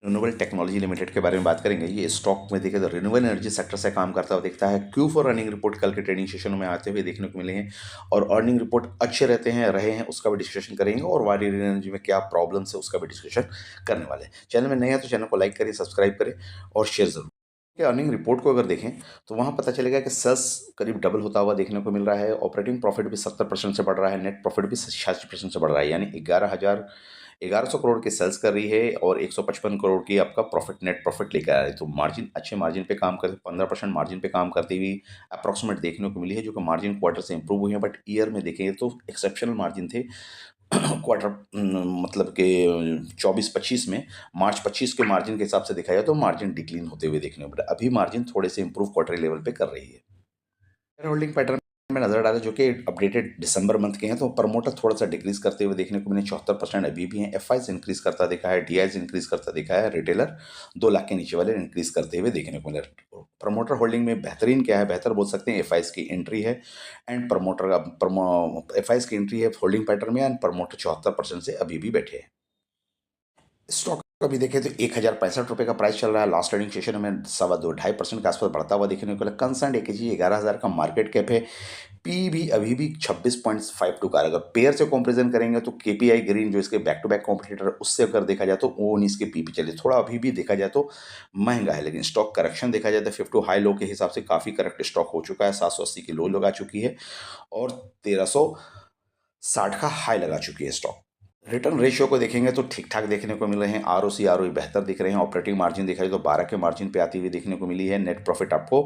Renewable technology limited के बारे में बात करेंगे। ये स्टॉक में देखें तो रिन्यूएबल एनर्जी सेक्टर से काम करता हुआ दिखता है। Q4 अर्निंग रिपोर्ट कल के ट्रेडिंग सेशन में आते हुए देखने को मिले हैं और अर्निंग रिपोर्ट अच्छे रहे हैं उसका भी डिस्कशन करेंगे और वारी एनर्जी में क्या प्रॉब्लम्स है उसका भी डिस्कशन करने वाले हैं। चैनल में नए हैं तो चैनल को लाइक करें, सब्सक्राइब करें और शेयर जरूर कि अर्निंग रिपोर्ट को अगर देखें तो वहां पता चलेगा कि सेल्स करीब डबल होता हुआ देखने को मिल रहा है। ऑपरेटिंग प्रॉफिट भी 70% से बढ़ रहा है, नेट प्रॉफिट भी 86% से बढ़ रहा है, यानी 1100 करोड़ की सेल्स कर रही है और 155 करोड़ की आपका प्रॉफिट, नेट प्रॉफिट लेकर आ रही है। तो मार्जिन अच्छे मार्जिन पे काम करते, 15% मार्जिन पे काम करती हुई अप्रॉक्सीमेट देखने को मिली है, जो कि मार्जिन क्वार्टर से इंप्रूव हुई है। बट ईयर में देखेंगे तो एक्सेप्शनल मार्जिन थे। क्वार्टर मतलब कि 24-25 में, मार्च 25 के मार्जिन के हिसाब से देखा जाए तो मार्जिन डिक्लीन होते हुए देखने को मिला। अभी मार्जिन थोड़े से इंप्रूव क्वार्टरी लेवल पे कर रही है। शेयर होल्डिंग पैटर्न में नजर डालें जो कि अपडेटेड दिसंबर मंथ के हैं, तो प्रमोटर थोड़ा सा डिक्रीज करते हुए देखने को मिले, 74% अभी भी हैं। एफआईज इंक्रीज करता दिखा है, डीआईज इंक्रीज करता दिखा है, रिटेलर 2 लाख के नीचे वाले इंक्रीज करते हुए देखने को मिले। प्रमोटर होल्डिंग में बेहतरीन क्या है, बेहतर बोल सकते हैं एफआईज की एंट्री है एंड प्रमोटर का एफआईज की एंट्री है होल्डिंग पैटर्न में एंड प्रमोटर 74% से अभी भी बैठे हैं। स्टॉक अभी देखें तो 1065 रुपये का प्राइस चल रहा है। लास्ट ट्रेडिंग सेशन में 2.25% के आसपास बढ़ता हुआ देखने को मिला। कंसर्न एक जी 11,000 का मार्केट कैप है। पी भी अभी भी 26.52 का है। अगर पेयर से कंपैरिजन करेंगे तो केपीआई ग्रीन जो इसके बैक टू बैक कॉम्पिटिटर है उससे अगर देखा जाए तो वो नहीं, इसके पी चले थोड़ा अभी भी देखा जाए तो महंगा है। लेकिन स्टॉक करेक्शन देखा जाए तो 50 हाई लो के हिसाब से काफ़ी करेक्ट स्टॉक हो चुका है। 780 की लो लगा चुकी है और 1360 का हाई लगा चुकी है स्टॉक। रिटर्न रेशियो को देखेंगे तो ठीक ठाक देखने को मिल रहे हैं। आरओसी आरओई बेहतर दिख रहे हैं। ऑपरेटिंग मार्जिन दिखाई तो 12 के मार्जिन पे आती हुई देखने को मिली है। नेट प्रॉफिट आपको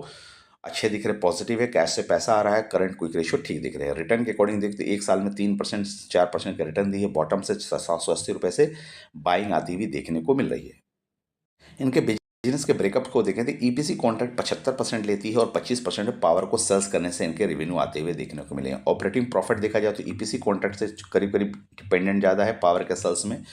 अच्छे दिख रहे, पॉजिटिव है। कैश से पैसा आ रहा है। करंट क्विक रेशियो ठीक दिख रहे हैं। रिटर्न के अकॉर्डिंग देखते एक साल में 3% 4% का रिटर्न दी है। बॉटम से 780 रुपये से बाइंग आती हुई देखने को मिल रही है। इनके बिजनेस के ब्रेकअप को देखें तो ईपीसी कॉन्ट्रैक्ट 75% लेती है और 25% पावर को सेल्स करने से इनके रेवेन्यू आते हुए देखने को मिले हैं। ऑपरेटिंग प्रॉफिट देखा जाए तो ईपीसी कॉन्ट्रैक्ट से करीब करीब डिपेंडेंट ज़्यादा है, पावर के सेल्स में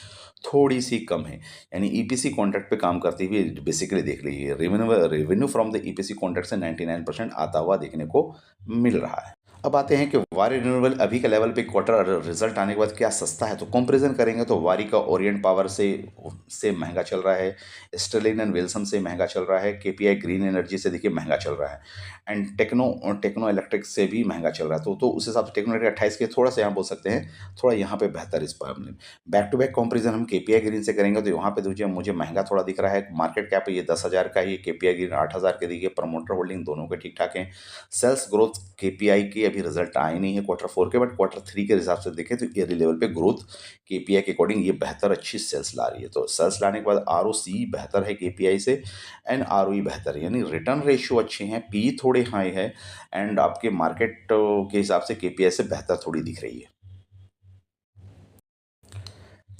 थोड़ी सी कम है, यानी ईपीसी कॉन्ट्रैक्ट पे काम करती हुई बेसिकली देख लीजिए revenue from the EPC contract से 99% आता हुआ देखने को मिल रहा है। अब आते हैं कि वारी रिन्यूएबल अभी के लेवल पे क्वार्टर रिजल्ट आने के बाद क्या सस्ता है, तो कंपैरिजन करेंगे तो वारी का ओरिएंट पावर से महंगा चल रहा है, स्टर्लिन एंड विल्सन से महंगा चल रहा है, केपीआई ग्रीन एनर्जी से देखिए महंगा चल रहा है एंड टेक्नो इलेक्ट्रिक से भी महंगा चल रहा है। तो उस हिसाब से टेक्नो इलेक्ट्रिक 28 के थोड़ा सा यहाँ बोल सकते हैं, थोड़ा यहाँ पे बेहतर इस पर बैक टू बैक कंपैरिजन हम केपीआई ग्रीन से करेंगे तो यहाँ पे देखिए मुझे महंगा थोड़ा दिख रहा है। मार्केट कैप ये 10,000 का ही, केपीआई ग्रीन 8,000 के देखिए। प्रमोटर होल्डिंग दोनों के ठीक ठाक हैं। सेल्स ग्रोथ केपीआई की अभी रिजल्ट आए नहीं है Q4 के, बट Q3 के हिसाब से देखें तो ईयरली लेवल पे ग्रोथ केपीआई के अकॉर्डिंग ये बेहतर अच्छी सेल्स ला रही है। तो सेल्स लाने के बाद आरओसी बेहतर है केपीआई से एंड आरओई बेहतर है, यानी रिटर्न रेशियो अच्छे हैं, पी थोड़े हाई है एंड आपके मार्केट के हिसाब से केपीआई से बेहतर थोड़ी दिख रही है।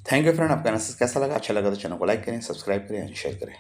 थैंक यू फ्रेंड, आपका एनालिसिस कैसा लगा? अच्छा लगा तो चैनल को लाइक करें, सब्सक्राइब करें, शेयर करें।